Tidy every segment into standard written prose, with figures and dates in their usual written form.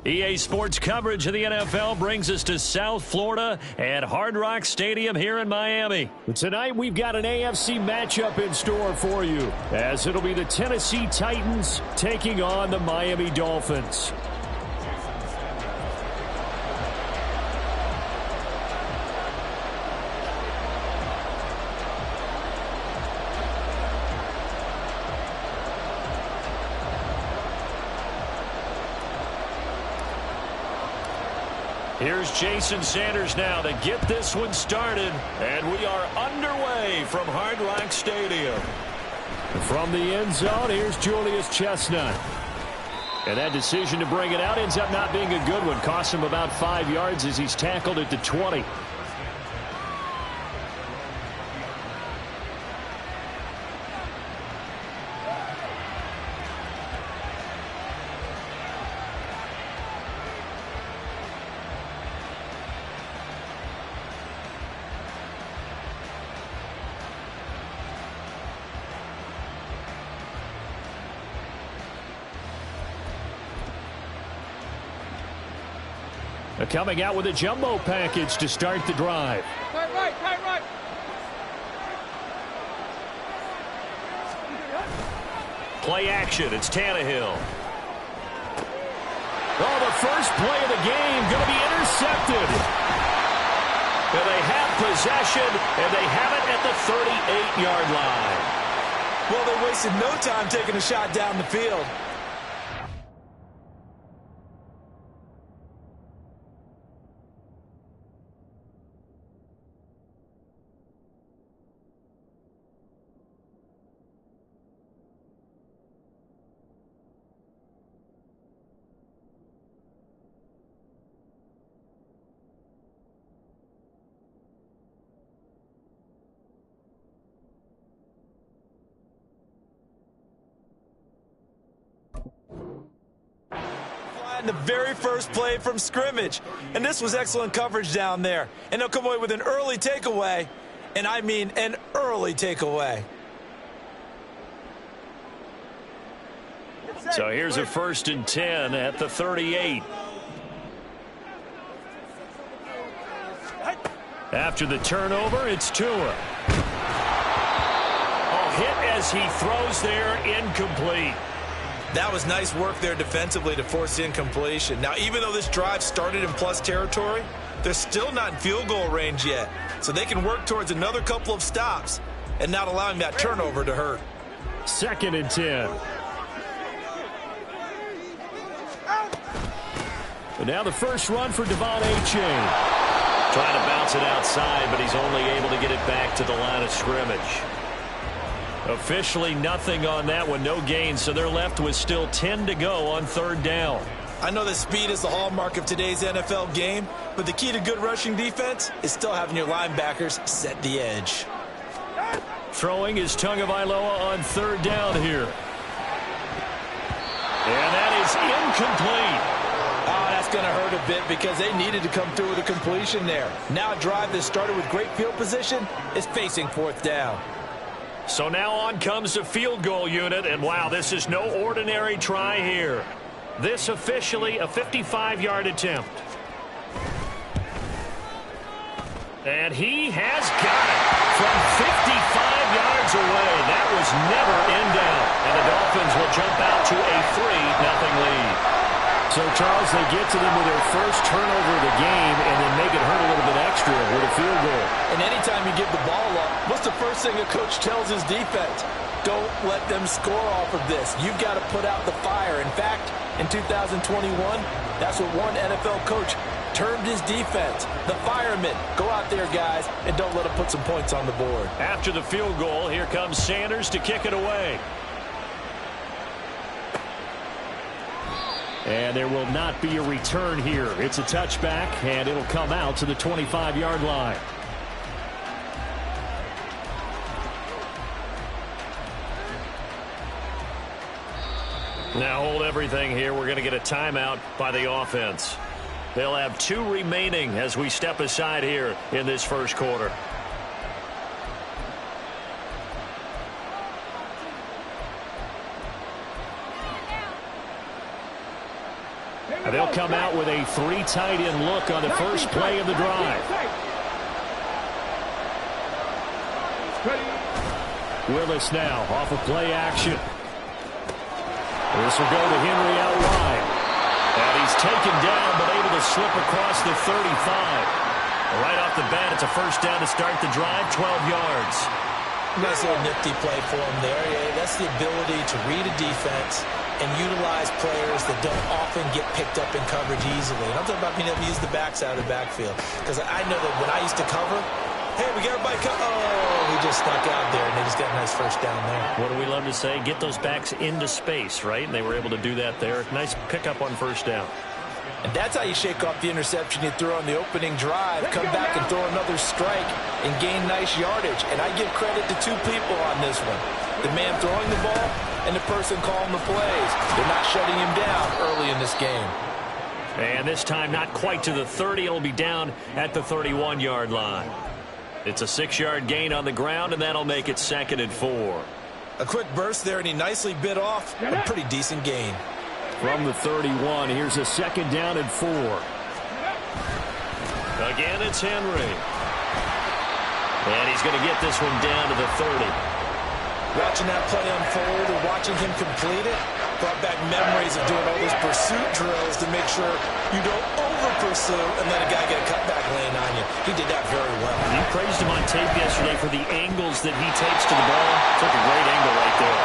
EA Sports coverage of the NFL brings us to South Florida at Hard Rock Stadium here in Miami. Tonight we've got an AFC matchup in store for you, as it'll be the Tennessee Titans taking on the Miami Dolphins. Here's Jason Sanders now to get this one started, and we are underway from Hard Rock Stadium. From the end zone, here's Julius Chestnut. And that decision to bring it out ends up not being a good one. Cost him about 5 yards as he's tackled at the 20. Coming out with a jumbo package to start the drive. Right. Play action. It's Tannehill. Oh, the first play of the game going to be intercepted. And they have possession, and they have it at the 38-yard line. Well, they wasted no time taking a shot down the field. The very first play from scrimmage, and this was excellent coverage down there, and they'll come away with an early takeaway, and I mean an early takeaway. So here's a 1st and 10 at the 38. After the turnover, it's Tua. A hit as he throws there, incomplete. That was nice work there defensively to force incompletion. Now, even though this drive started in plus territory, they're still not in field goal range yet. So they can work towards another couple of stops and not allowing that turnover to hurt. 2nd and 10. And now the first run for Devon Achane. Trying to bounce it outside, but he's only able to get it back to the line of scrimmage. Officially nothing on that one, no gain, so they're left with still 10 to go on 3rd down. I know that speed is the hallmark of today's NFL game, but the key to good rushing defense is still having your linebackers set the edge. Throwing is Tagovailoa on 3rd down here. And that is incomplete. Oh, that's going to hurt a bit because they needed to come through with a completion there. Now a drive that started with great field position is facing 4th down. So now on comes the field goal unit, and wow, this is no ordinary try here. This officially a 55-yard attempt. And he has got it from 55 yards away. That was never in doubt. And the Dolphins will jump out to a 3-0 lead. So, Charles, they get to them with their first turnover of the game and then make it hurt a little bit extra with a field goal. And anytime you give the ball up, what's the first thing a coach tells his defense? Don't let them score off of this. You've got to put out the fire. In fact, in 2021, that's what one NFL coach termed his defense. The firemen. Go out there, guys, and don't let them put some points on the board. After the field goal, here comes Sanders to kick it away. And there will not be a return here. It's a touchback, and it'll come out to the 25-yard line. Now hold everything here. We're going to get a timeout by the offense. They'll have 2 remaining as we step aside here in this first quarter. And they'll come out with a 3 tight end look on the first play of the drive. Willis now off of play action. This will go to Henry out wide. And he's taken down but able to slip across the 35. Right off the bat, it's a first down to start the drive, 12 yards. Nice little nifty play for him there. Yeah, that's the ability to read a defense and utilize players that don't often get picked up in coverage easily. And I'm talking about being able to use the backside of the backfield. Because I know that when I used to cover, hey, we got everybody cover. Oh, he just snuck out there, and they just got a nice first down there. What do we love to say? Get those backs into space, right? And they were able to do that there. Nice pickup on first down. And that's how you shake off the interception you threw on the opening drive. Come back and throw another strike and gain nice yardage. And I give credit to 2 people on this one. The man throwing the ball and the person calling the plays. They're not shutting him down early in this game. And this time not quite to the 30. It'll be down at the 31-yard line. It's a 6-yard gain on the ground, and that'll make it 2nd and 4. A quick burst there, and he nicely bit off a pretty decent gain. From the 31, here's a 2nd down and 4. Again, it's Henry. And he's going to get this one down to the 30. Watching that play unfold and watching him complete it brought back memories of doing all those pursuit drills to make sure you don't over-pursue and let a guy get a cutback lane on you. He did that very well. You praised him on tape yesterday for the angles that he takes to the ball. Took a great angle right there.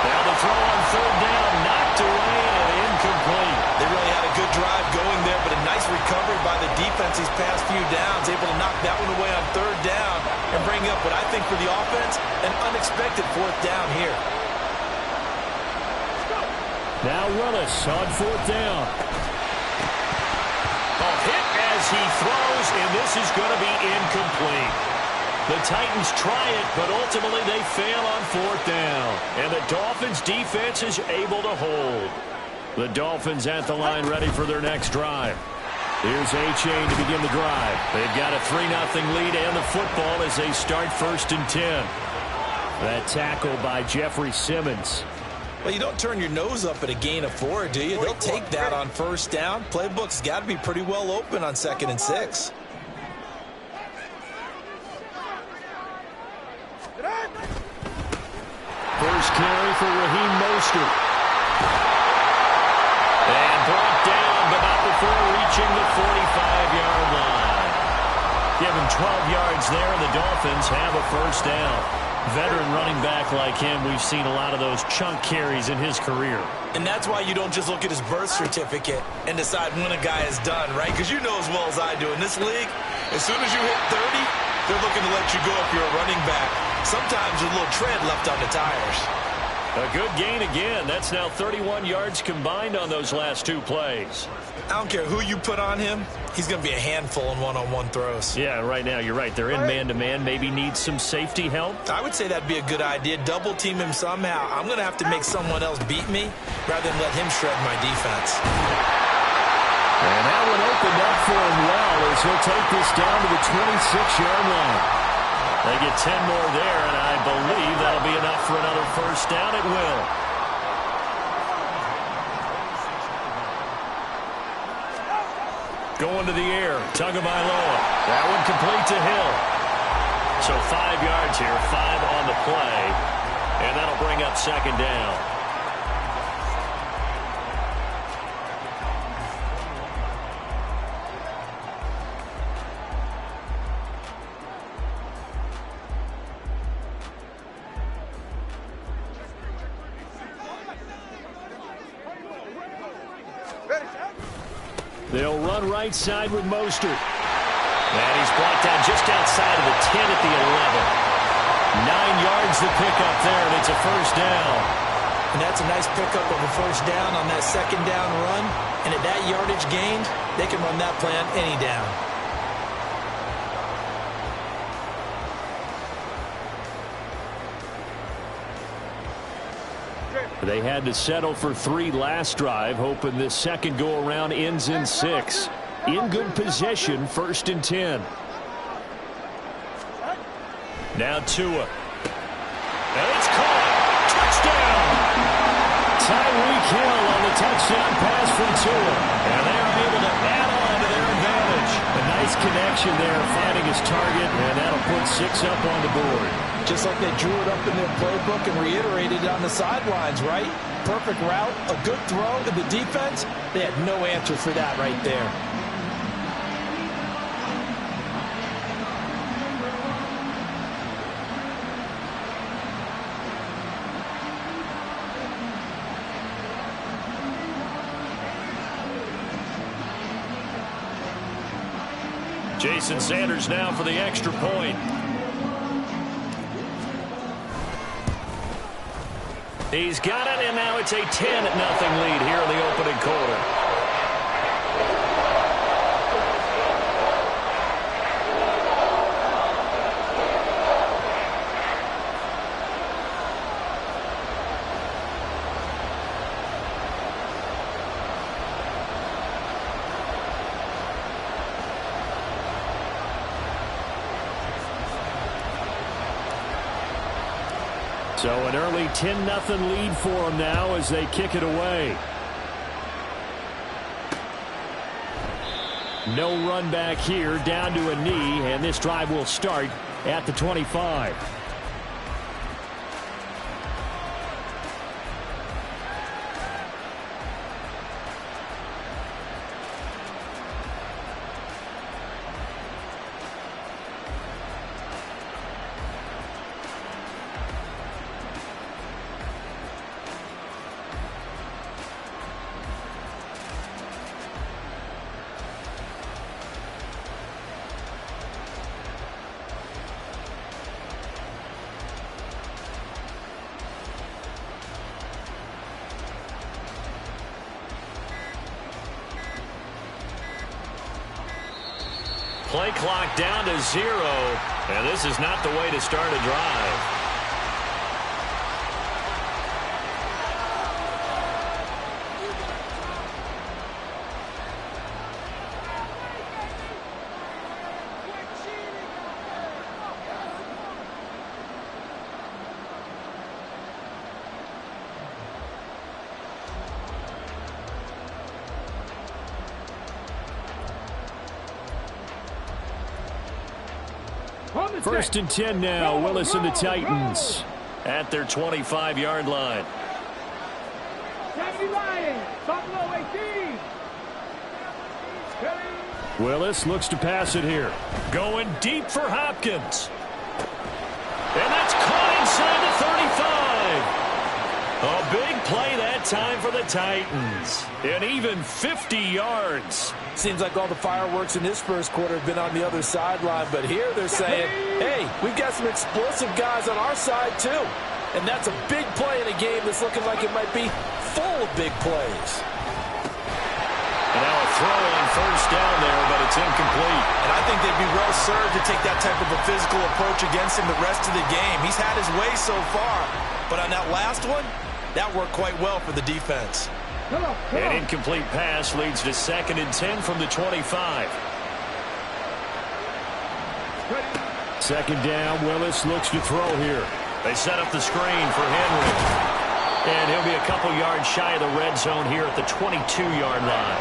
Now the throw on 3rd down, knocked away and incomplete. They really had a good drive going there, but a nice recovery by the defense these past few downs, able to knock that one away on 3rd down and bring up what I think for the offense, an unexpected 4th down here. Now Willis on 4th down. A hit as he throws, and this is going to be incomplete. The Titans try it, but ultimately they fail on 4th down. And the Dolphins' defense is able to hold. The Dolphins at the line ready for their next drive. Here's A-Chain to begin the drive. They've got a 3-0 lead and the football as they start 1st and 10. That tackle by Jeffrey Simmons. Well, you don't turn your nose up at a gain of 4, do you? They'll take that on 1st down. Playbook's got to be pretty well open on 2nd and 6. First carry for Raheem Mostert. And brought down, but not before reaching the 45-yard line. Given 12 yards there, and the Dolphins have a 1st down. Veteran running back like him, we've seen a lot of those chunk carries in his career. And that's why you don't just look at his birth certificate and decide when a guy is done, right? Because you know as well as I do, in this league, as soon as you hit 30, they're looking to let you go if you're a running back. Sometimes there's a little tread left on the tires. A good gain again. That's now 31 yards combined on those last 2 plays. I don't care who you put on him. He's going to be a handful in one-on-one throws. Yeah, right now you're right. They're in man-to-man. Maybe need some safety help. I would say that'd be a good idea. Double team him somehow. I'm going to have to make someone else beat me rather than let him shred my defense. And that one opened up for him well as he'll take this down to the 26-yard line. They get 10 more there, and I believe that'll be enough for another 1st down. It will. Going to the air, Tagovailoa. That one complete to Hill. So 5 yards here, 5 on the play, and that'll bring up 2nd down. They'll run right side with Mostert. And he's brought down just outside of the 10 at the 11. 9 yards to pick up there, and it's a 1st down. And that's a nice pickup of a 1st down on that 2nd down run. And at that yardage gained, they can run that play on any down. They had to settle for 3 last drive, hoping this second go-around ends in 6. In good position, 1st and 10. Now Tua. And it's caught. Touchdown! Tyreek Hill on the touchdown pass from Tua. And they're able to add on to their advantage. A nice connection there, finding his target, and that'll put 6 up on the board. Just like they drew it up in their playbook and reiterated it on the sidelines, right? Perfect route, a good throw to the defense. They had no answer for that right there. Jason Sanders now for the extra point. He's got it, and now it's a 10-0 lead here in the opening quarter. So an early 10-0 lead for them now as they kick it away. No run back here, down to a knee, and this drive will start at the 25. Play clock down to 0, and this is not the way to start a drive. First and 10 now, Willis and the Titans. At their 25-yard line. Willis looks to pass it here. Going deep for Hopkins. And that's caught inside the 35. A big play that time for the Titans. And even 50 yards. Seems like all the fireworks in this first quarter have been on the other sideline, but here they're saying, hey, we've got some explosive guys on our side too. And that's a big play in a game that's looking like it might be full of big plays. And now a throw on first down there, but it's incomplete. And I think they'd be well served to take that type of a physical approach against him the rest of the game. He's had his way so far, but on that last one, that worked quite well for the defense. An incomplete pass leads to 2nd and 10 from the 25. Second down, Willis looks to throw here. They set up the screen for Henry. And he'll be a couple yards shy of the red zone here at the 22-yard line.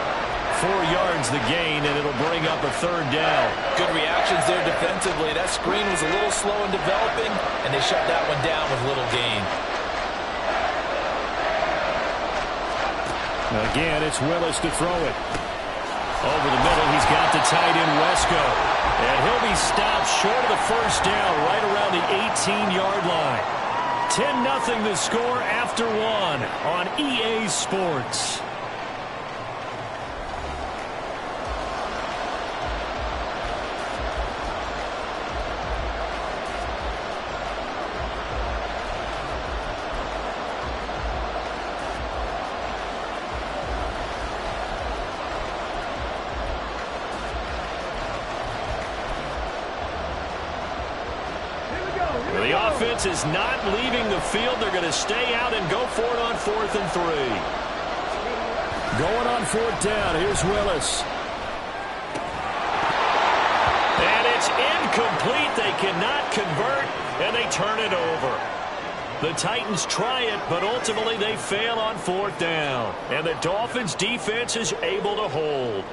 4 yards the gain, and it'll bring up a 3rd down. Good reactions there defensively. That screen was a little slow in developing, and they shut that one down with little gain. Again, it's Willis to throw it. Over the middle, he's got the tight end, Wesco. And he'll be stopped short of the first down right around the 18-yard line. 10-0 the score after 1 on EA Sports. The offense is not leaving the field. They're going to stay out and go for it on 4th and 3. Going on 4th down. Here's Willis. And it's incomplete. They cannot convert, and they turn it over. The Titans try it, but ultimately they fail on 4th down. And the Dolphins' defense is able to hold.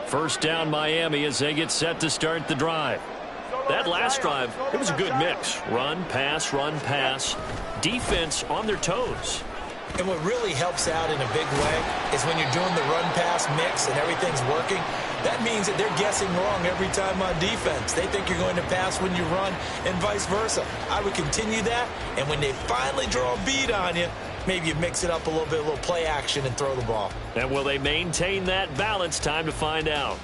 First down Miami as they get set to start the drive. That last drive, it was a good mix. Run, pass, defense on their toes. And what really helps out in a big way is when you're doing the run-pass mix and everything's working, that means that they're guessing wrong every time on defense. They think you're going to pass when you run and vice versa. I would continue that, and when they finally draw a bead on you, maybe you mix it up a little play action and throw the ball. And will they maintain that balance? Time to find out.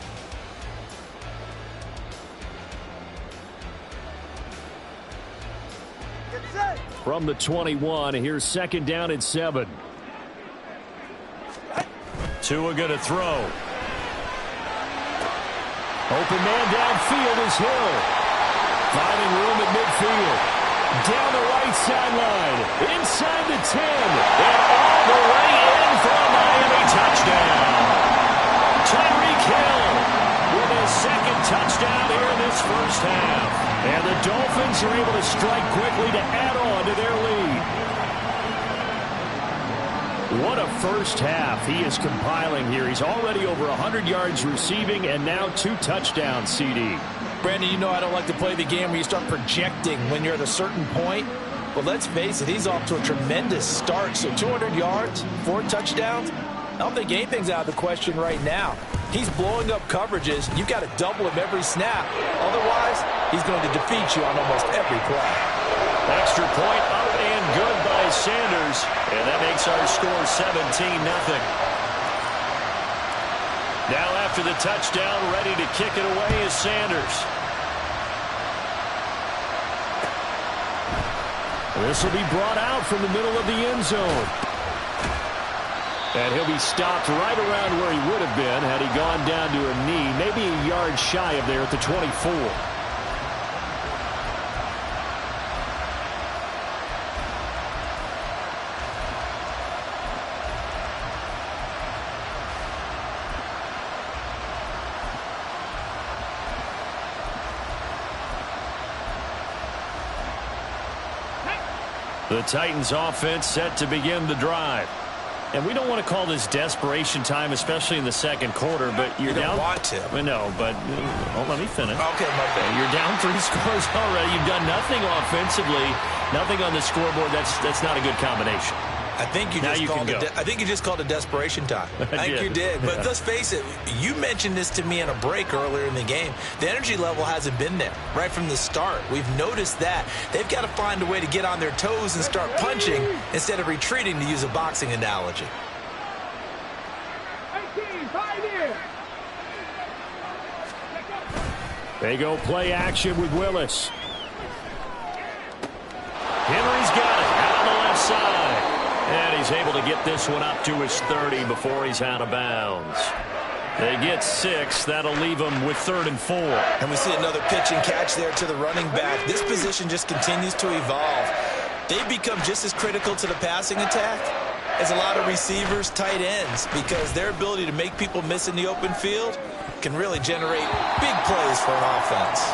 From the 21, here's 2nd down and 7. Tua going to throw. Open man downfield is Hill. Finding room at midfield. Down the right sideline. Inside the 10. And all the way in for a Miami touchdown. Tyreek Hill with his 2nd touchdown here in this first half. And the Dolphins are able to strike quickly to add on to their lead. What a first half he is compiling here. He's already over 100 yards receiving and now 2 touchdowns, CD. Brandon, you know I don't like to play the game where you start projecting when you're at a certain point. But let's face it, he's off to a tremendous start. So 200 yards, 4 touchdowns. I don't think anything's out of the question right now. He's blowing up coverages. You've got to double him every snap. Otherwise, he's going to defeat you on almost every play. Extra point up and good by Sanders. And that makes our score 17-0. Now after the touchdown, ready to kick it away is Sanders. This will be brought out from the middle of the end zone. And he'll be stopped right around where he would have been had he gone down to a knee, maybe a yard shy of there at the 24. The Titans offense set to begin the drive. And we don't want to call this desperation time, especially in the second quarter, but you're down. You don't want to. I know, but let me finish. Okay, my bad. You're down 3 scores already. You've done nothing offensively, nothing on the scoreboard. That's not a good combination. I think you just called it desperation time. I think you did. But let's face it, you mentioned this to me in a break earlier in the game. The energy level hasn't been there right from the start. We've noticed that. They've got to find a way to get on their toes and start punching instead of retreating, to use a boxing analogy. They go play action with Willis. Henry's got it out on the left side. And he's able to get this one up to his 30 before he's out of bounds. They get 6. That'll leave them with 3rd and 4. And we see another pitch and catch there to the running back. This position just continues to evolve. They've become just as critical to the passing attack as a lot of receivers, tight ends, because their ability to make people miss in the open field can really generate big plays for an offense.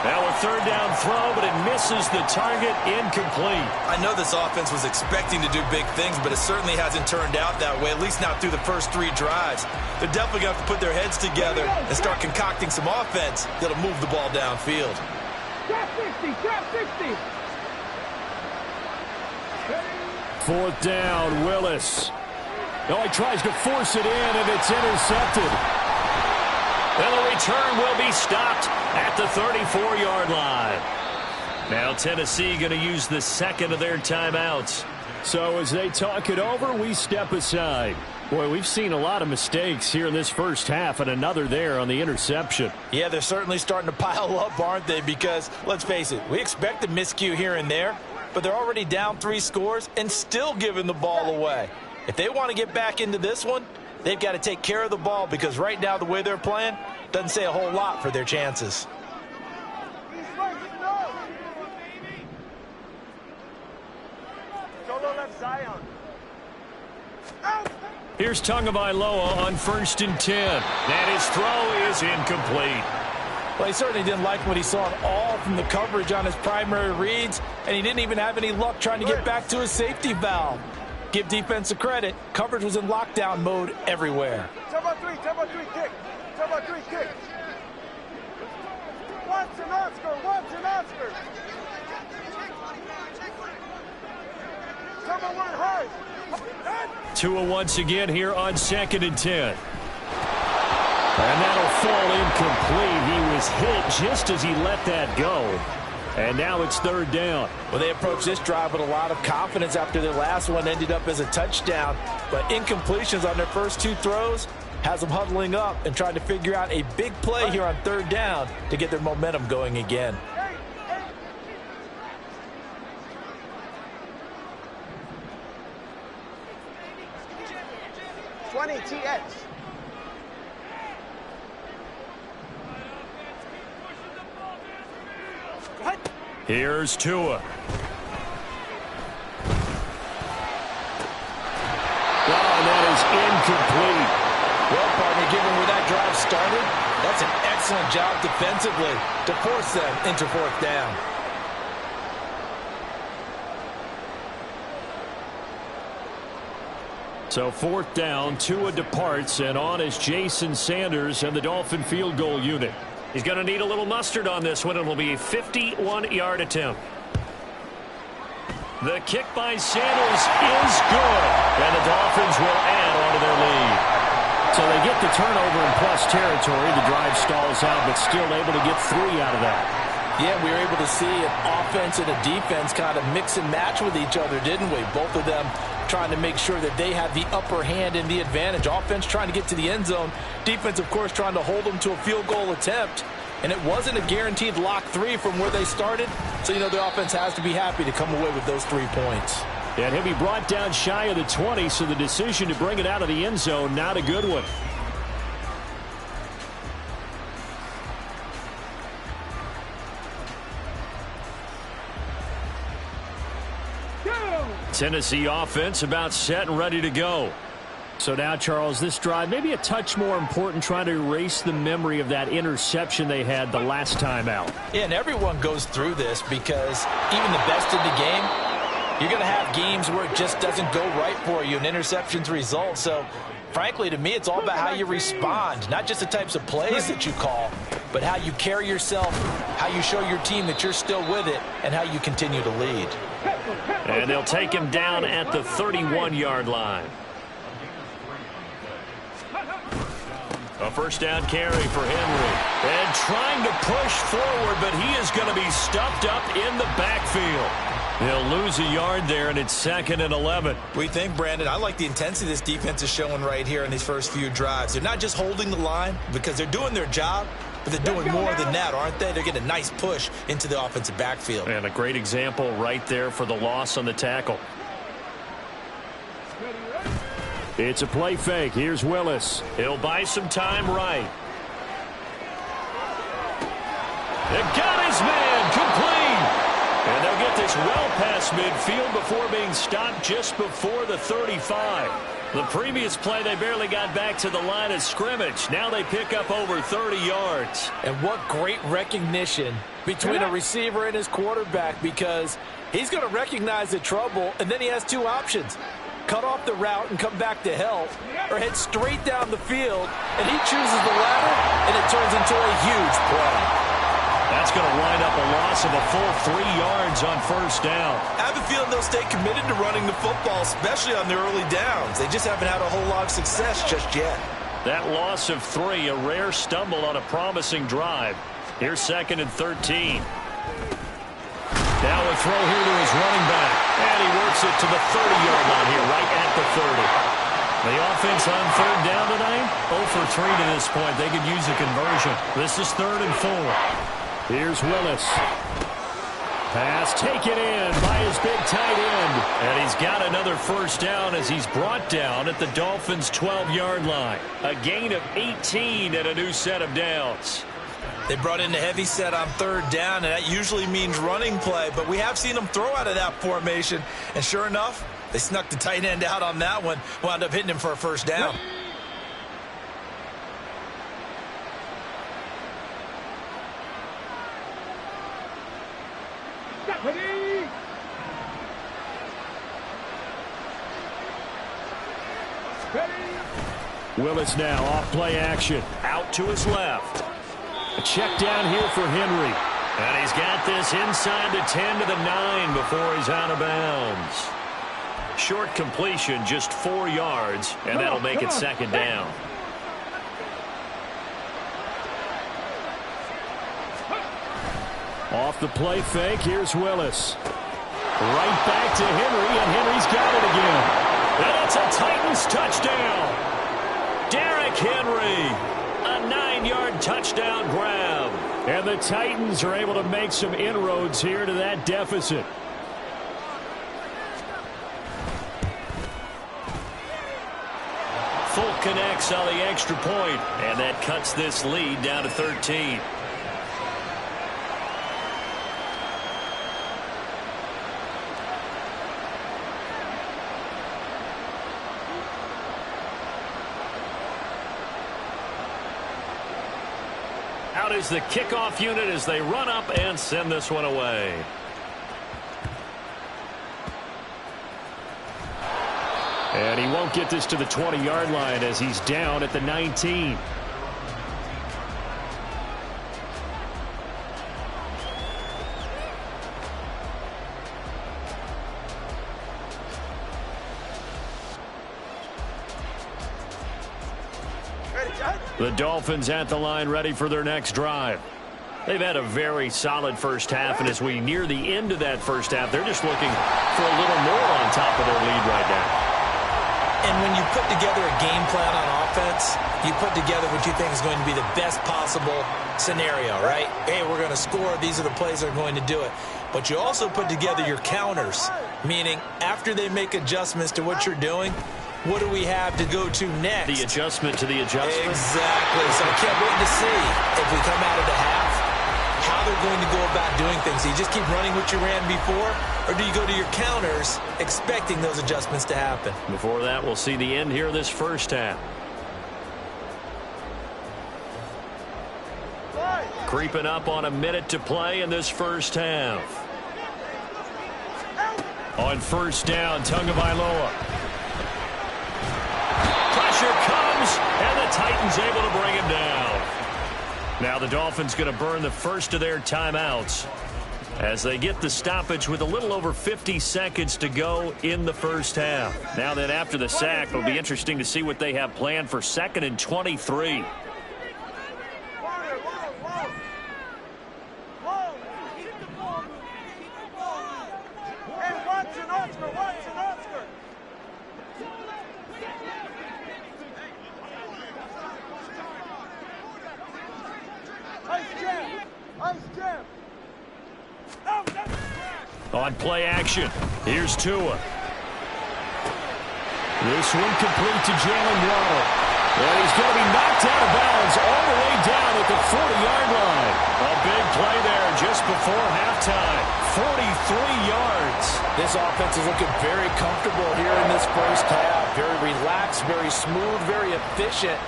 Now a 3rd down throw, but it misses the target, incomplete. I know this offense was expecting to do big things, but it certainly hasn't turned out that way, at least not through the first 3 drives. They're definitely going to have to put their heads together and start concocting some offense that'll move the ball downfield. Trap 60, trap 60. 4th down, Willis. Oh, he tries to force it in, and it's intercepted. And the return will be stopped at the 34-yard line. Now Tennessee going to use the 2nd of their timeouts. So as they talk it over, we step aside. Boy, we've seen a lot of mistakes here in this first half, and another there on the interception. Yeah, they're certainly starting to pile up, aren't they? Because, let's face it, we expect a miscue here and there, but they're already down 3 scores and still giving the ball away. If they want to get back into this one, they've got to take care of the ball, because right now the way they're playing doesn't say a whole lot for their chances. Solo left Zion. Out! Here's Tagovailoa on 1st and 10. And his throw is incomplete. Well, he certainly didn't like what he saw at all from the coverage on his primary reads, and he didn't even have any luck trying to get back to his safety valve. Give defense a credit. Coverage was in lockdown mode everywhere. Tempo 3, kick. Tempo 3, kick. Watch an Oscar. Tempo 1, hard. Tua once again here on 2nd and 10. And that'll fall incomplete. He was hit just as he let that go. And now it's 3rd down. Well, they approached this drive with a lot of confidence after their last one ended up as a touchdown. But incompletions on their first 2 throws has them huddling up and trying to figure out a big play here on 3rd down to get their momentum going again. 20 TX. Here's Tua. Wow, that is incomplete. Well, partner, given where that drive started, that's an excellent job defensively to force them into 4th down. So 4th down, Tua departs, and on is Jason Sanders and the Dolphin field goal unit. He's going to need a little mustard on this one. It'll be a 51-yard attempt. The kick by Sanders is good, and the Dolphins will add on to their lead. So they get the turnover in plus territory. The drive stalls out, but still able to get 3 out of that. Yeah, we were able to see an offense and a defense kind of mix and match with each other, didn't we? Both of them trying to make sure that they have the upper hand and the advantage. Offense trying to get to the end zone. Defense, of course, trying to hold them to a field goal attempt. And it wasn't a guaranteed lock 3 from where they started. So, you know, the offense has to be happy to come away with those 3 points. And he'll be brought down shy of the 20, so the decision to bring it out of the end zone, not a good one. Tennessee offense about set and ready to go. So now, Charles, this drive maybe a touch more important, trying to erase the memory of that interception they had the last time out. Yeah, and everyone goes through this because even the best in the game, you're going to have games where it just doesn't go right for you and interceptions result. So, frankly, to me, it's all about how you respond, not just the types of plays that you call, but how you carry yourself, how you show your team that you're still with it, and how you continue to lead. And they'll take him down at the 31-yard line. A 1st down carry for Henry. And trying to push forward, but he is going to be stuffed up in the backfield. He'll lose a yard there, and it's 2nd and 11. What do you think, Brandon? I like the intensity this defense is showing right here in these first few drives. They're not just holding the line because they're doing their job, but they're doing more than that, aren't they? They're getting a nice push into the offensive backfield. And a great example right there for the loss on the tackle. It's a play fake. Here's Willis. He'll buy some time right. It got his man complete. And they'll get this well past midfield before being stopped just before the 35. The previous play, they barely got back to the line of scrimmage. Now they pick up over 30 yards. And what great recognition between a receiver and his quarterback, because he's going to recognize the trouble, and then he has 2 options. Cut off the route and come back to help, or head straight down the field, and he chooses the latter, and it turns into a huge play. That's going to wind up a loss of a full 3 yards on 1st down. I have a feeling they'll stay committed to running the football, especially on their early downs. They just haven't had a whole lot of success just yet. That loss of 3, a rare stumble on a promising drive. Here's 2nd and 13. Now a throw here to his running back. And he works it to the 30-yard line here, right at the 30. The offense on 3rd down tonight, 0 for 3 to this point. They could use a conversion. This is 3rd and 4. Here's Willis. Pass taken in by his big tight end. And he's got another 1st down as he's brought down at the Dolphins' 12-yard line. A gain of 18 and a new set of downs. They brought in the heavy set on 3rd down, and that usually means running play, but we have seen them throw out of that formation, and sure enough, They snuck the tight end out on that one. Wound up hitting him for a first down. Willis now off play action. Out to his left. A check down here for Henry. And he's got this inside the 10 to the 9 before he's out of bounds. Short completion, just 4 yards, and that'll make it second down. Off the play fake, here's Willis. Right back to Henry, and Henry's got it again. And it's a Titans touchdown. Derrick Henry, a 9-yard touchdown grab. And the Titans are able to make some inroads here to that deficit. Fulk connects on the extra point, and that cuts this lead down to 13. Out is the kickoff unit as they run up and send this one away. And he won't get this to the 20-yard line as he's down at the 19. The Dolphins at the line ready for their next drive. They've had a very solid first half, and as we near the end of that first half, they're just looking for a little more on top of their lead right now. And when you put together a game plan on offense, you put together what you think is going to be the best possible scenario, right? Hey, we're going to score. These are the plays that are going to do it. But you also put together your counters, meaning after they make adjustments to what you're doing, what do we have to go to next? The adjustment to the adjustment. Exactly. So I can't wait to see if we come out of the half, how they're going to go about doing things. Do you just keep running what you ran before, or do you go to your counters expecting those adjustments to happen? Before that, we'll see the end here of this first half. Creeping up on a minute to play in this first half. On first down, Tagovailoa. Pressure comes, and the Titans able to bring him down. Now the Dolphins going to burn the first of their timeouts as they get the stoppage with a little over 50 seconds to go in the first half. Now then, after the sack, it'll be interesting to see what they have planned for 2nd and 23. On play action, here's Tua. This one complete to Jalen Waddle. And he's going to be knocked out of bounds all the way down at the 40-yard line. A big play there just before halftime. 43 yards. This offense is looking very comfortable here in this first half. Very relaxed, very smooth, very efficient.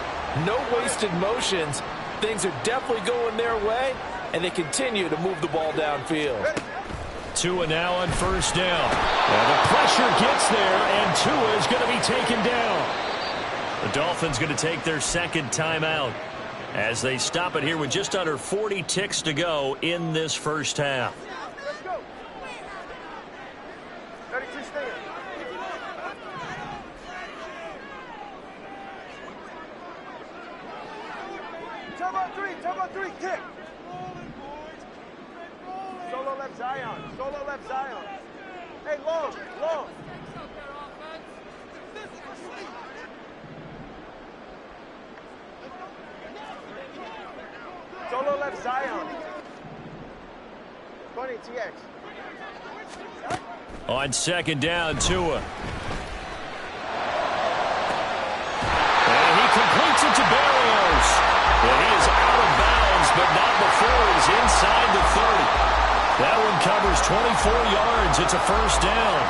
No wasted motions. Things are definitely going their way, and they continue to move the ball downfield. Tua now on first down. And the pressure gets there, and Tua is going to be taken down. The Dolphins going to take their second timeout as they stop it here with just under 40 ticks to go in this first half. Let's go. 32 stand. Turbo 3, kick. Solo left Zion. Solo left Zion. Hey, long. Solo left Zion. 20 TX. On second down, Tua. And he completes it to Barrios. And he is out of bounds, but not before he's inside the 30. That one covers 24 yards. It's a first down.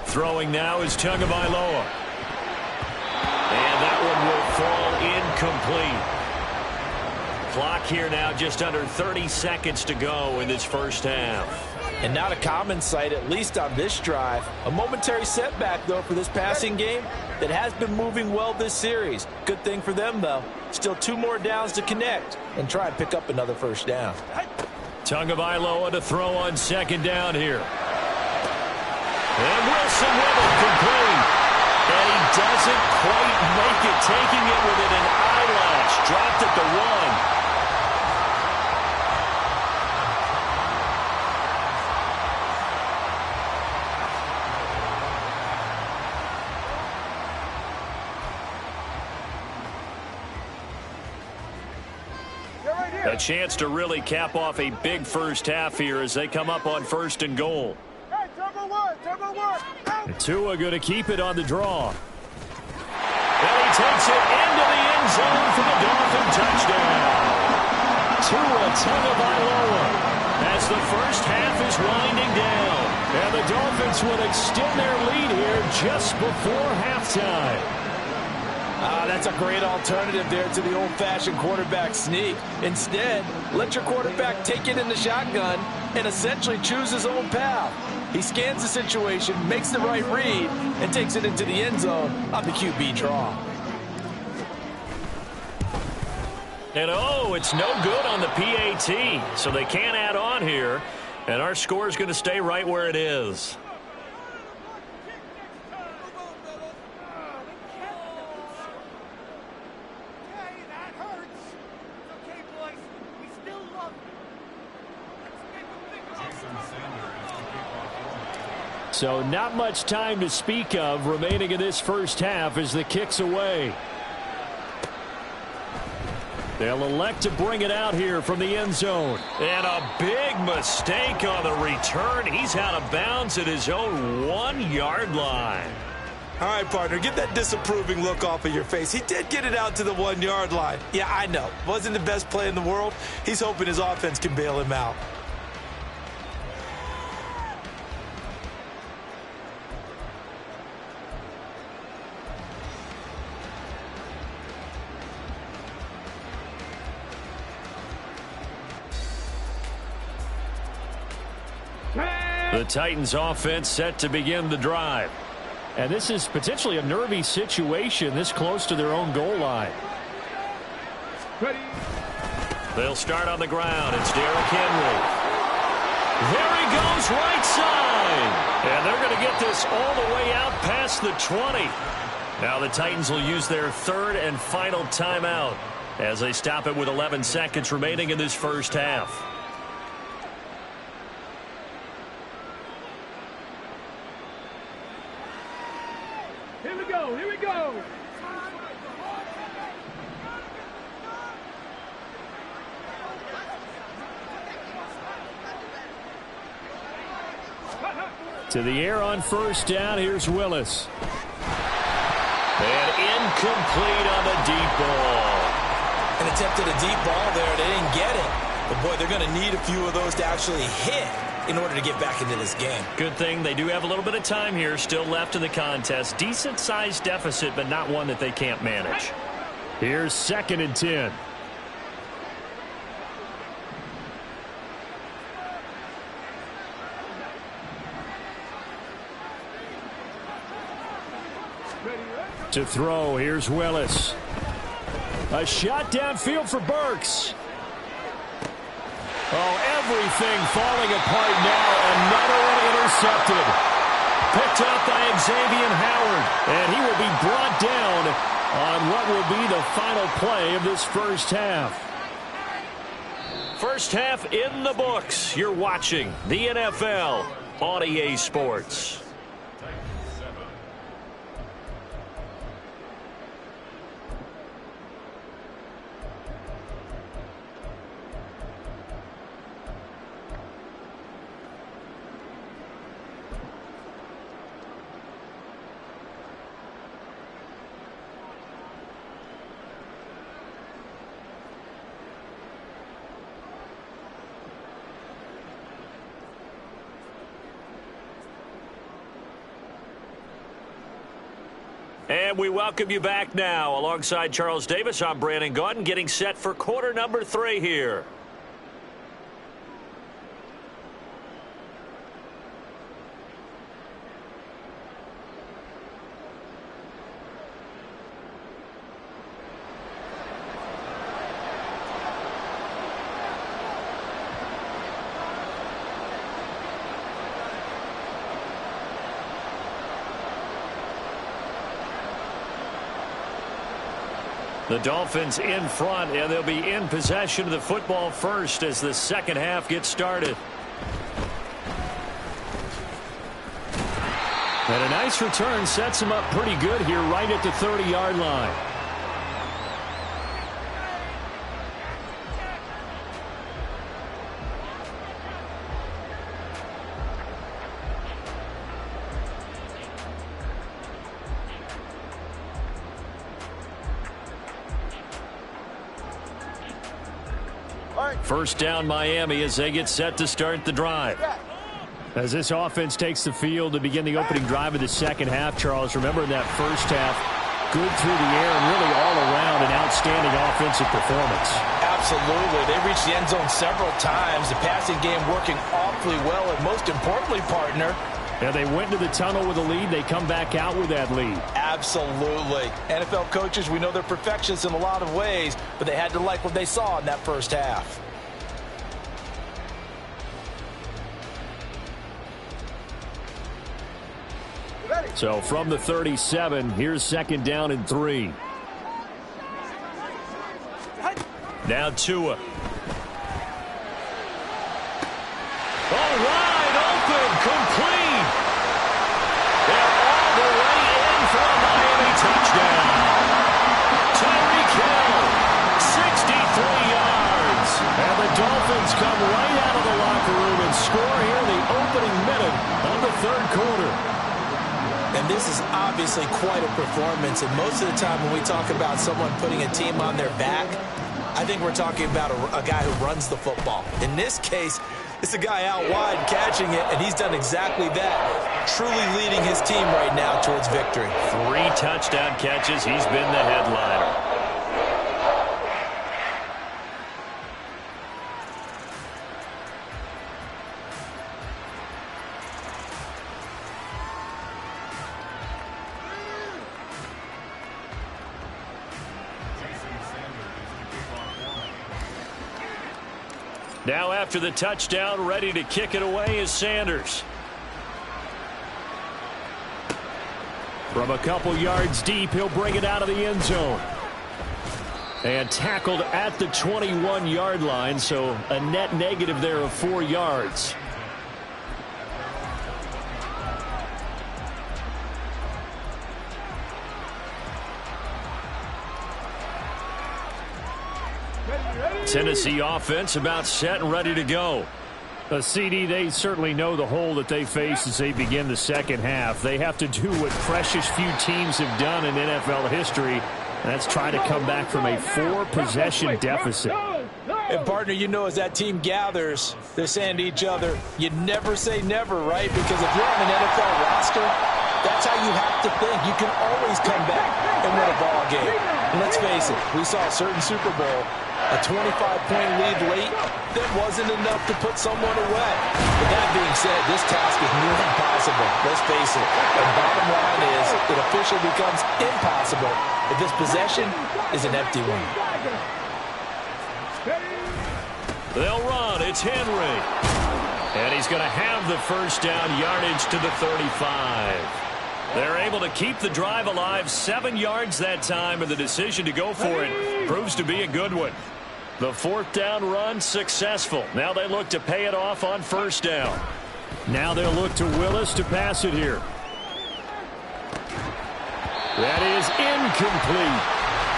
Throwing now is Tagovailoa. And that one will fall incomplete. Clock here now just under 30 seconds to go in this first half. And not a common sight, at least on this drive. A momentary setback, though, for this passing game that has been moving well this series. Good thing for them, though. Still 2 more downs to connect and try and pick up another first down. Tagovailoa to throw on second down here. And Wilson with it, complete. And he doesn't quite make it, taking it within an eyelash. Dropped at the 1. A chance to really cap off a big first half here as they come up on 1st and goal. Hey, turbo one. Tua going to keep it on the draw. And he takes it into the end zone for the Dolphin touchdown. Tua Tagovailoa as the first half is winding down. And the Dolphins will extend their lead here just before halftime. That's a great alternative there to the old-fashioned quarterback sneak. Instead, let your quarterback take it in the shotgun and essentially choose his own path. He scans the situation, makes the right read, and takes it into the end zone on the QB draw. And it's no good on the PAT, so they can't add on here. And our score is going to stay right where it is. So not much time to speak of remaining in this first half as the kick's away. They'll elect to bring it out here from the end zone. And a big mistake on the return. He's out of bounds at his own 1-yard line. All right, partner, get that disapproving look off of your face. He did get it out to the 1-yard line. Yeah, I know. Wasn't the best play in the world. He's hoping his offense can bail him out. The Titans offense set to begin the drive. And this is potentially a nervy situation this close to their own goal line. Ready. They'll start on the ground. It's Derrick Henry. There he goes, right side. And they're going to get this all the way out past the 20. Now the Titans will use their 3rd and final timeout as they stop it with 11 seconds remaining in this first half. Here we go. To the air on first down. Here's Willis. And incomplete on the deep ball. An attempt at a deep ball there. They didn't get it. But, boy, they're going to need a few of those to actually hit in order to get back into this game. Good thing they do have a little bit of time here still left in the contest. Decent-sized deficit, but not one that they can't manage. Here's 2nd and 10. To throw, here's Willis. A shot downfield for Burks. Oh, everything falling apart now. Another one intercepted. Picked up by Xavier Howard. And he will be brought down on what will be the final play of this first half. First half in the books. You're watching the NFL on EA Sports. And we welcome you back now. Alongside Charles Davis, I'm Brandon Gaudin, getting set for quarter number 3 here. The Dolphins in front, and they'll be in possession of the football first as the second half gets started. And a nice return sets them up pretty good here right at the 30-yard line. First down Miami as they get set to start the drive. As this offense takes the field to begin the opening drive of the second half, Charles, remember in that first half, good through the air and really all around an outstanding offensive performance. Absolutely. They reached the end zone several times. The passing game working awfully well, and most importantly, partner, Yeah, they went to the tunnel with a lead. They come back out with that lead. absolutely. NFL coaches, we know they're perfectionists in a lot of ways, but they had to like what they saw in that first half. So from the 37, here's second down and 3. Now Tua. Oh, wide open, complete. They're all the way in for a Miami touchdown. Tyreek Hill, 63 yards. And the Dolphins come right out of the locker room and score here in the opening minute of the third quarter. And this is obviously quite a performance. And most of the time when we talk about someone putting a team on their back, I think we're talking about a guy who runs the football. In this case, it's a guy out wide catching it, and he's done exactly that, truly leading his team right now towards victory. 3 touchdown catches. He's been the headliner. Now after the touchdown, ready to kick it away is Sanders. From a couple yards deep, he'll bring it out of the end zone. And tackled at the 21-yard line, so a net negative there of 4 yards. Tennessee offense about set and ready to go. A CD, they certainly know the hole that they face as they begin the second half. They have to do what precious few teams have done in NFL history, and that's try to come back from a 4-possession deficit. And, partner, you know, as that team gathers, they're saying to each other, you never say never, right? Because if you're on an NFL roster, that's how you have to think. You can always come back and win a ball game. And let's face it, we saw a certain Super Bowl, a 25-point lead late that wasn't enough to put someone away. But that being said, this task is nearly impossible. Let's face it. The bottom line is it officially becomes impossible if this possession is an empty one. They'll run. It's Henry. And he's going to have the first down, yardage to the 35. They're able to keep the drive alive, 7 yards that time, and the decision to go for it proves to be a good one. The 4th down run successful. Now they look to pay it off on first down. Now they'll look to Willis to pass it here. That is incomplete.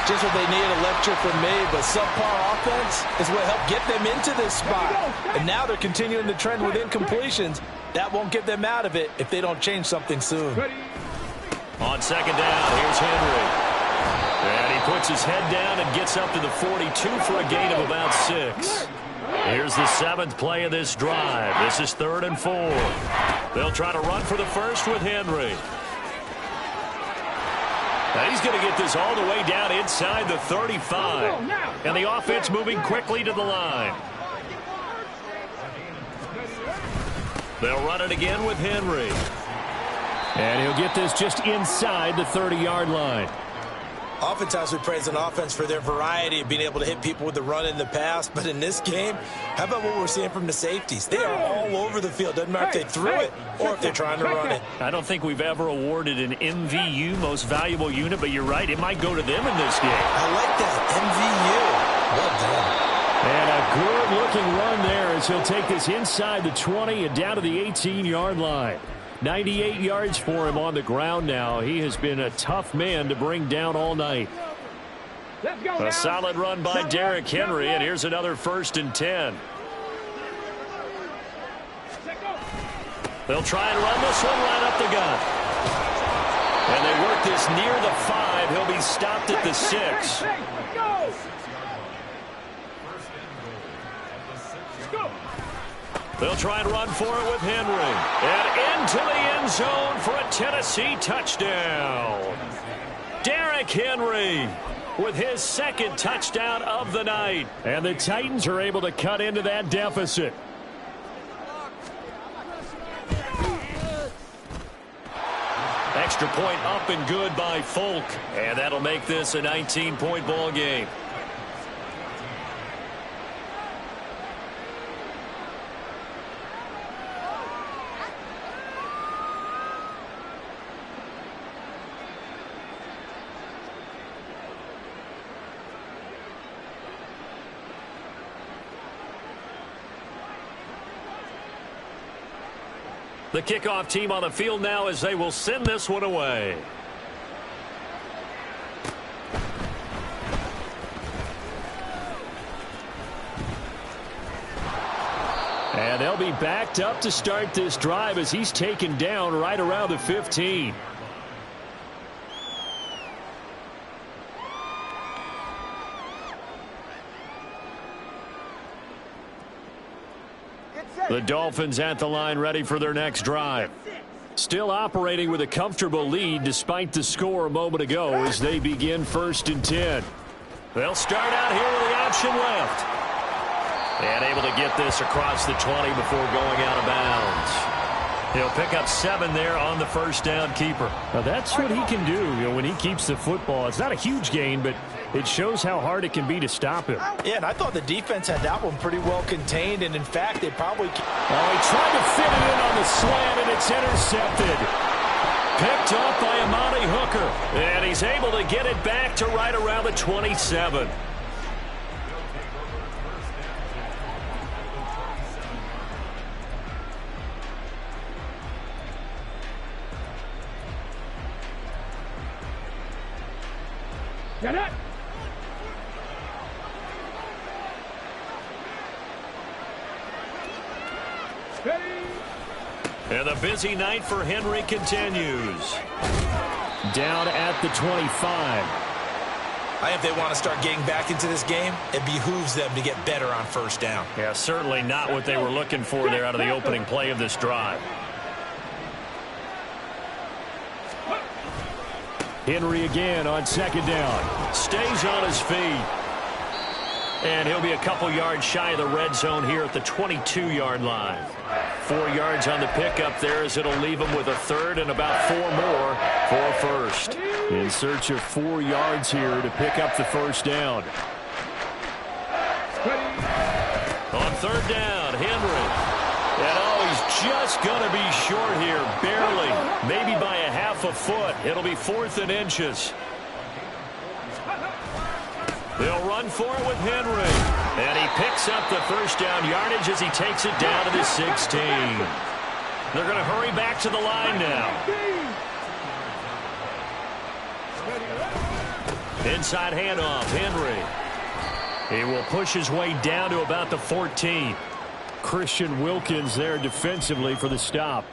Just what they needed, a lecture from me, but subpar offense is what helped get them into this spot. And now they're continuing the trend with incompletions. That won't get them out of it if they don't change something soon. On second down, here's Henry. And he puts his head down and gets up to the 42 for a gain of about 6. Here's the 7th play of this drive. This is 3rd and 4. They'll try to run for the first with Henry. Now he's going to get this all the way down inside the 35. And the offense moving quickly to the line. They'll run it again with Henry. And he'll get this just inside the 30-yard line. Oftentimes we praise an offense for their variety of being able to hit people with the run and the pass. But in this game, how about what we're seeing from the safeties? They are all over the field. Doesn't matter if they threw it or if they're trying to run it. I don't think we've ever awarded an MVU, most valuable unit, but you're right. It might go to them in this game. I like that. MVU. Well done. And a good-looking run there as he'll take this inside the 20 and down to the 18-yard line. 98 yards for him on the ground now. He has been a tough man to bring down all night. A solid run by Derrick Henry, and here's another 1st and 10. They'll try and run this one right up the gut. And they work this near the 5. He'll be stopped at the 6. They'll try and run for it with Henry. And into the end zone for a Tennessee touchdown. Derrick Henry with his 2nd touchdown of the night. And the Titans are able to cut into that deficit. Extra point up and good by Folk. And that'll make this a 19-point ball game. The kickoff team on the field now as they will send this one away. And they'll be backed up to start this drive as he's taken down right around the 15. The Dolphins at the line ready for their next drive. Still operating with a comfortable lead despite the score a moment ago as they begin 1st and 10. They'll start out here with the option left. And able to get this across the 20 before going out of bounds. He'll pick up 7 there on the 1st down keeper. Now that's what he can do, when he keeps the football. It's not a huge gain, but it shows how hard it can be to stop him. Yeah, and I thought the defense had that one pretty well contained, and in fact, they probably... Oh, he tried to fit it in on the slant, and it's intercepted. Picked up by Amani Hooker. And he's able to get it back to right around the 27. Get it! And the busy night for Henry continues. Down at the 25. I think if they want to start getting back into this game, it behooves them to get better on 1st down. Yeah, certainly not what they were looking for there out of the opening play of this drive. Henry again on 2nd down. Stays on his feet. And he'll be a couple yards shy of the red zone here at the 22-yard line. 4 yards on the pickup there as it'll leave him with a 3rd and about 4 more for a 1st. In search of 4 yards here to pick up the 1st down. On 3rd down, Henry. And he's just going to be short here, barely, maybe by a half a foot. It'll be 4th and inches. They'll run for it with Henry. And he picks up the 1st down yardage as he takes it down to the 16. They're going to hurry back to the line now. Inside handoff, Henry. He will push his way down to about the 14. Christian Wilkins there defensively for the stop.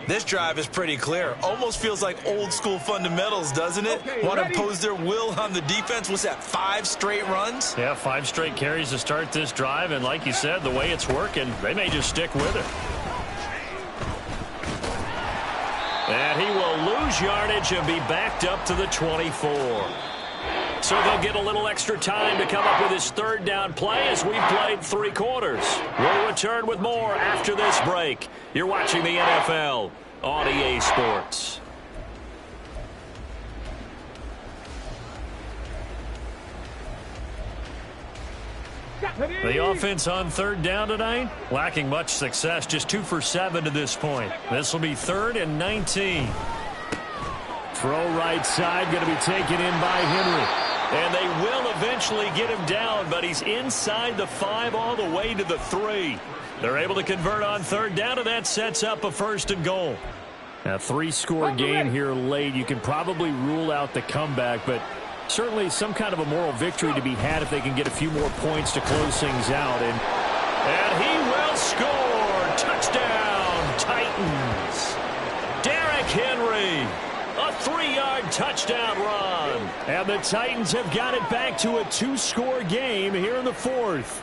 This drive is pretty clear. Almost feels like old school fundamentals, doesn't it? Want to impose their will on the defense. What's that, 5 straight runs? Yeah, 5 straight carries to start this drive. And like you said, the way it's working, they may just stick with it. And he will lose lose yardage and be backed up to the 24. So they'll get a little extra time to come up with his third down play as we've played 3 quarters. We'll return with more after this break. You're watching the NFL on EA Sports. The offense on third down tonight, lacking much success, just 2 for 7 to this point. This will be 3rd and 19. Throw right side, going to be taken in by Henry. And they will eventually get him down, but he's inside the 5 all the way to the 3. They're able to convert on third down, and that sets up a 1st and goal. A 3-score game here late. You can probably rule out the comeback, but certainly some kind of a moral victory to be had if they can get a few more points to close things out. And he will score. Touchdown, Titans. Derrick Henry. A 3-yard touchdown run. And the Titans have got it back to a 2-score game here in the 4th.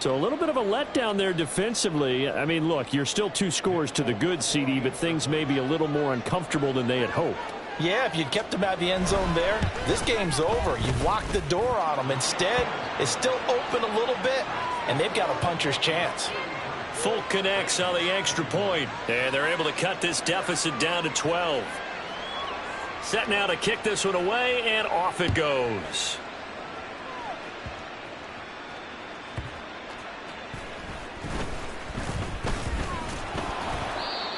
So a little bit of a letdown there defensively. I mean, look, you're still 2 scores to the good, CD, but things may be a little more uncomfortable than they had hoped. Yeah, if you'd kept him out of the end zone there, this game's over. You've locked the door on them. Instead, it's still open a little bit, and they've got a puncher's chance. Folk connects on the extra point, and they're able to cut this deficit down to 12. Set now to kick this one away, and off it goes.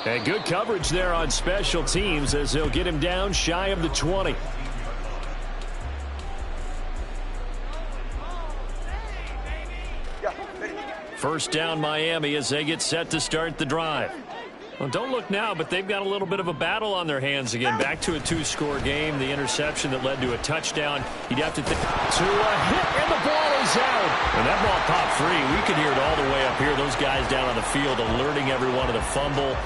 And good coverage there on special teams as they'll get him down shy of the 20. First down Miami as they get set to start the drive. Well, don't look now, but they've got a little bit of a battle on their hands again. Back to a 2-score game. The interception that led to a touchdown. You'd have to think to a hit, and the ball is out. And that ball popped free. We could hear it all the way up here. Those guys down on the field alerting everyone of the fumble.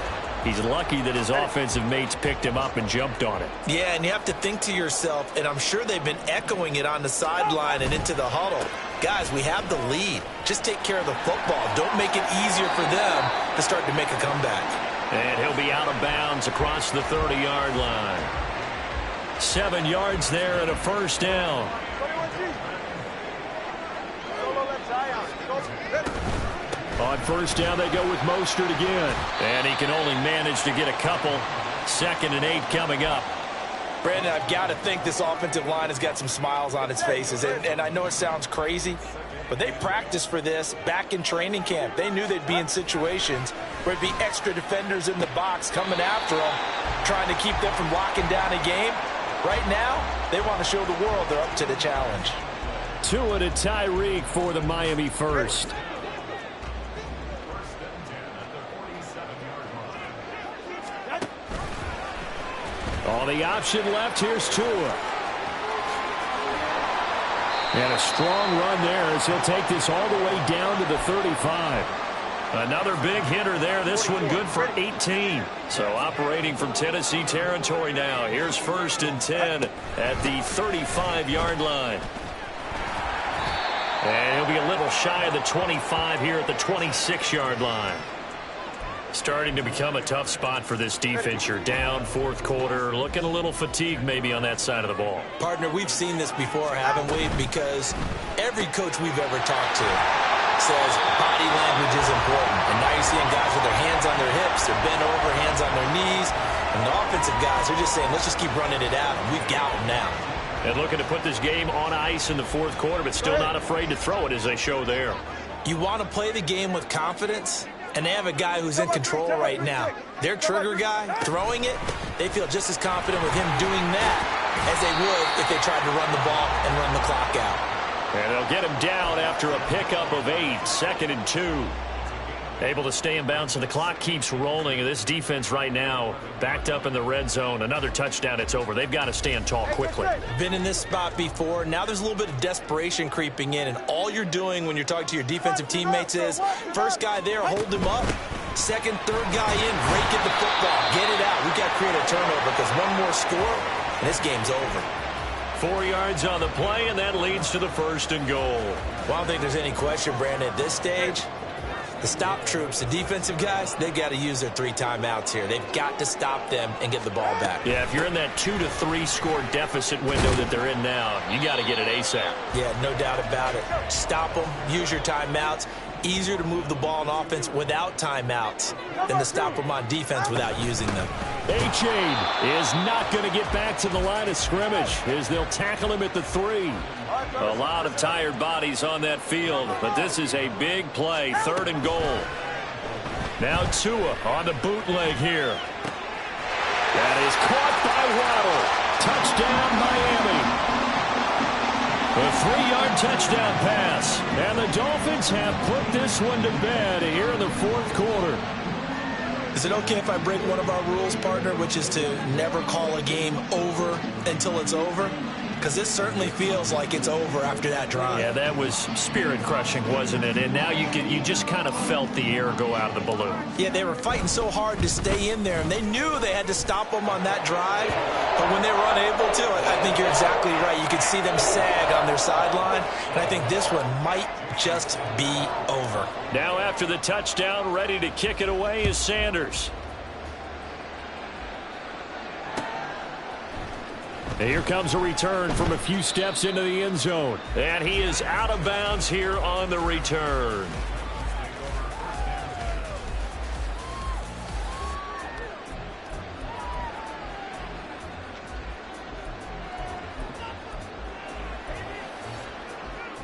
He's lucky that his offensive mates picked him up and jumped on it. Yeah, and you have to think to yourself, and I'm sure they've been echoing it on the sideline and into the huddle. Guys, we have the lead. Just take care of the football. Don't make it easier for them to start to make a comeback. And he'll be out of bounds across the 30-yard line. 7 yards there and a 1st down. On 1st down, they go with Mostert again. And he can only manage to get a couple. 2nd and 8 coming up. Brandon, I've got to think this offensive line has got some smiles on its faces. And I know it sounds crazy, but they practiced for this back in training camp. They knew they'd be in situations where it'd be extra defenders in the box coming after them, trying to keep them from locking down a game. Right now, they want to show the world they're up to the challenge. Tua to Tyreek for the Miami first. On the option left, here's Tua. And a strong run there as he'll take this all the way down to the 35. Another big hitter there. This one good for 18. So operating from Tennessee territory now. Here's 1st and 10 at the 35-yard line. And he'll be a little shy of the 25 here at the 26-yard line. Starting to become a tough spot for this defense. You're down 4th quarter, looking a little fatigued maybe on that side of the ball. Partner, we've seen this before, haven't we? Because every coach we've ever talked to says body language is important. And now you're seeing guys with their hands on their hips, they're bent over, hands on their knees. And the offensive guys are just saying, let's just keep running it out, and we've got them now. And looking to put this game on ice in the 4th quarter, but still not afraid to throw it as they show there. You want to play the game with confidence? And they have a guy who's in control right now. Their trigger guy, throwing it, they feel just as confident with him doing that as they would if they tried to run the ball and run the clock out. And they'll get him down after a pickup of 8, 2nd and 2. Able to stay in bounds, and the clock keeps rolling. And this defense right now backed up in the red zone. Another touchdown, it's over. They've got to stand tall quickly. Been in this spot before. Now there's a little bit of desperation creeping in, and all you're doing when you're talking to your defensive teammates is, first guy there, hold him up. Second, third guy in, rake at the football. Get it out. We've got to create a turnover because one more score, and this game's over. 4 yards on the play, and that leads to the 1st and goal. Well, I don't think there's any question, Brandon, at this stage. The stop troops, the defensive guys, they've got to use their 3 timeouts here. They've got to stop them and get the ball back. Yeah, if you're in that 2 to 3 score deficit window that they're in now, you got to get it ASAP. Yeah, no doubt about it. Stop them, use your timeouts. Easier to move the ball on offense without timeouts than to stop them on defense without using them. A-Chain is not going to get back to the line of scrimmage as they'll tackle him at the 3. A lot of tired bodies on that field, but this is a big play, 3rd and goal. Now Tua on the bootleg here. That is caught by Waddle. Touchdown, Miami. A 3-yard touchdown pass. And the Dolphins have put this one to bed here in the 4th quarter. Is it okay if I break one of our rules, partner, which is to never call a game over until it's over? Because this certainly feels like it's over after that drive. Yeah, that was spirit-crushing, wasn't it? And now you just kind of felt the air go out of the balloon. Yeah, they were fighting so hard to stay in there, and they knew they had to stop them on that drive. But when they were unable to, I think you're exactly right. You could see them sag on their sideline, and I think this one might just be over. Now after the touchdown, ready to kick it away is Sanders. Here comes a return from a few steps into the end zone. And he is out of bounds here on the return.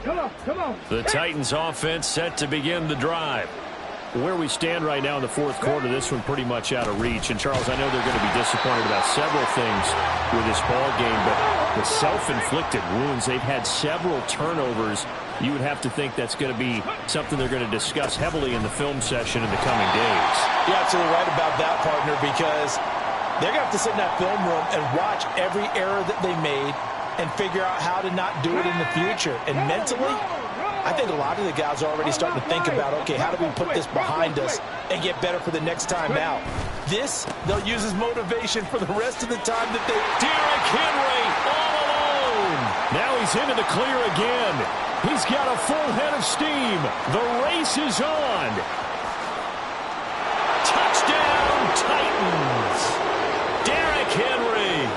Come on. The Titans offense set to begin the drive. Where we stand right now in the 4th quarter, this one pretty much out of reach. And, Charles, I know they're going to be disappointed about several things with this ball game, but the self-inflicted wounds, they've had several turnovers. You would have to think that's going to be something they're going to discuss heavily in the film session in the coming days. You're absolutely right about that, partner, because they're going to have to sit in that film room and watch every error that they made and figure out how to not do it in the future. And mentally, I think a lot of the guys are already starting to think about, okay, how do we put this behind us and get better for the next time out? This, they'll use as motivation for the rest of the time that they... Derrick Henry all alone. Now he's into the clear again. He's got a full head of steam. The race is on. Touchdown, Titans. Derrick Henry,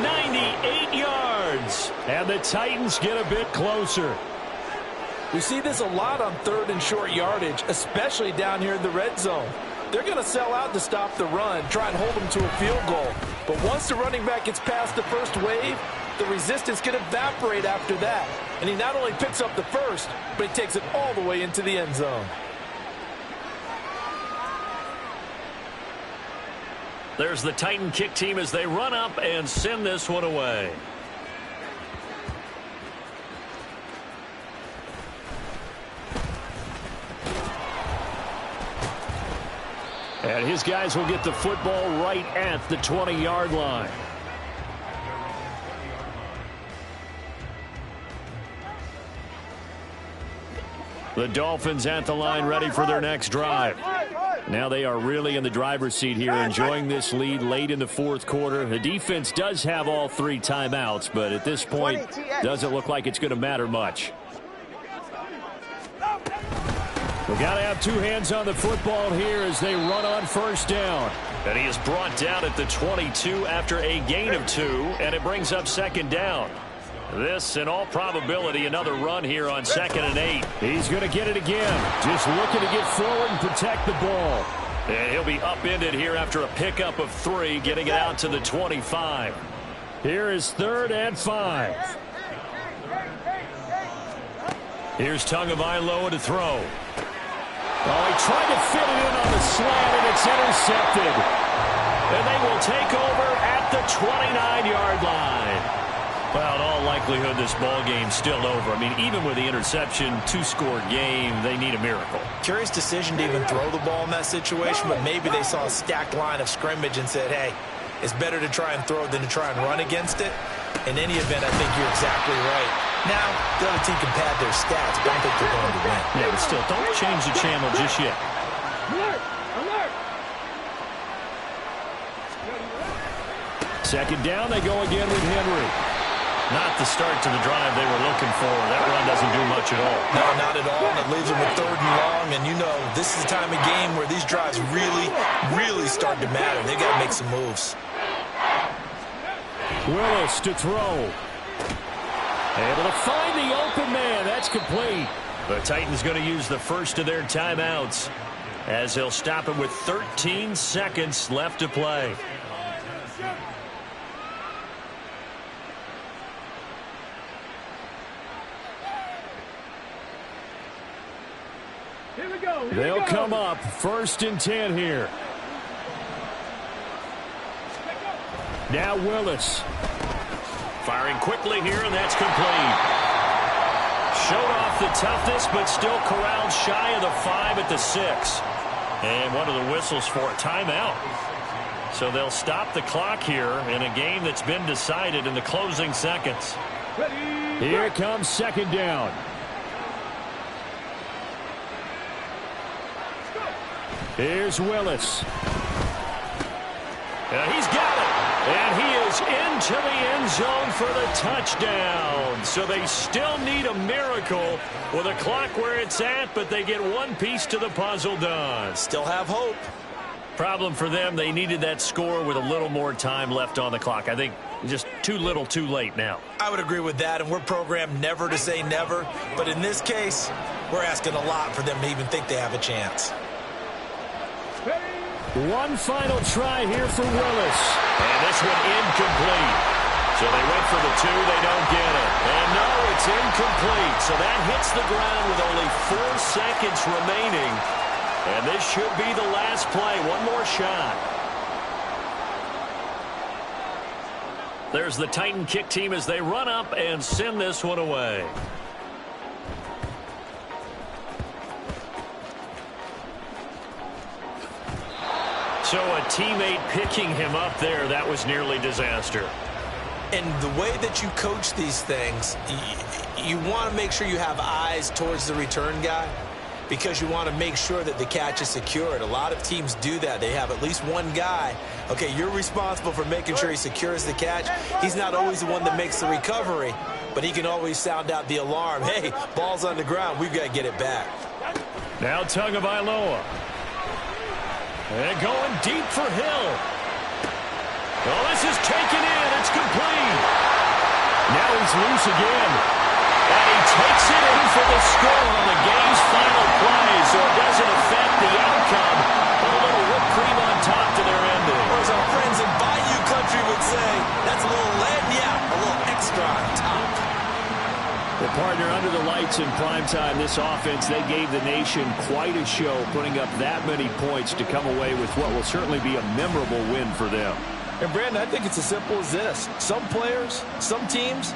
98 yards. And the Titans get a bit closer. We see this a lot on 3rd and short yardage, especially down here in the red zone. They're going to sell out to stop the run, try and hold them to a field goal. But once the running back gets past the first wave, the resistance can evaporate after that. And he not only picks up the first, but he takes it all the way into the end zone. There's the Titan kick team as they run up and send this one away. And his guys will get the football right at the 20-yard line. The Dolphins at the line ready for their next drive. Now they are really in the driver's seat here, enjoying this lead late in the 4th quarter. The defense does have all 3 timeouts, but at this point, doesn't look like it's going to matter much. We've got to have 2 hands on the football here as they run on 1st down. And he is brought down at the 22 after a gain of 2, and it brings up 2nd down. This, in all probability, another run here on 2nd and 8. He's going to get it again. Just looking to get forward and protect the ball. And he'll be upended here after a pickup of 3, getting it out to the 25. Here is 3rd and 5. Here's Tagovailoa to throw. Oh, he tried to fit it in on the slant, and it's intercepted. And they will take over at the 29-yard line. Well, in all likelihood, this ball game's still over. I mean, even with the interception, 2-score game, they need a miracle. Curious decision to even throw the ball in that situation, but maybe they saw a stacked line of scrimmage and said, hey, it's better to try and throw than to try and run against it. In any event, I think you're exactly right. Now, the other team can pad their stats, but I don't think they're going to win. Yeah, but still, don't change the channel just yet. Alert! Alert! 2nd down, they go again with Henry. Not the start to the drive they were looking for. That run doesn't do much at all. No, not at all. And it leaves them with 3rd and long. And you know, this is the time of game where these drives really, really start to matter. They got to make some moves. Willis to throw. Able to find the open man. That's complete. The Titans going to use the first of their timeouts as they'll stop it with 13 seconds left to play. They'll come up 1st and 10 here. Now Willis. Firing quickly here, and that's complete. Showed off the toughness, but still corralled shy of the 5 at the 6. And one of the whistles for a timeout. So they'll stop the clock here in a game that's been decided in the closing seconds. Here comes 2nd down. Here's Willis. He's got it. And he is into the end zone for the touchdown. So they still need a miracle with a clock where it's at, but they get one piece to the puzzle done. Still have hope. Problem for them, they needed that score with a little more time left on the clock. I think just too little too late now. I would agree with that, and we're programmed never to say never. But in this case, we're asking a lot for them to even think they have a chance. One final try here for Willis. And this one incomplete. So they went for the 2, they don't get it. And no, it's incomplete. So that hits the ground with only 4 seconds remaining. And this should be the last play. One more shot. There's the Titan kick team as they run up and send this one away. So a teammate picking him up there, that was nearly disaster. And the way that you coach these things, you want to make sure you have eyes towards the return guy because you want to make sure that the catch is secured. A lot of teams do that. They have at least one guy. Okay, you're responsible for making sure he secures the catch. He's not always the one that makes the recovery, but he can always sound out the alarm. Hey, ball's on the ground. We've got to get it back. Now Tagovailoa. And going deep for Hill. Oh, this is taken in. It's complete. Now he's loose again. And he takes it in for the score on the game's final play, so it doesn't affect the outcome. Put a little whipped cream on top to their ending. Or as our friends in Bayou Country would say, that's a little lead, yeah, a little extra on top. Well, partner, under the lights in primetime, this offense, they gave the nation quite a show, putting up that many points to come away with what will certainly be a memorable win for them. And, Brandon, I think it's as simple as this. Some players, some teams,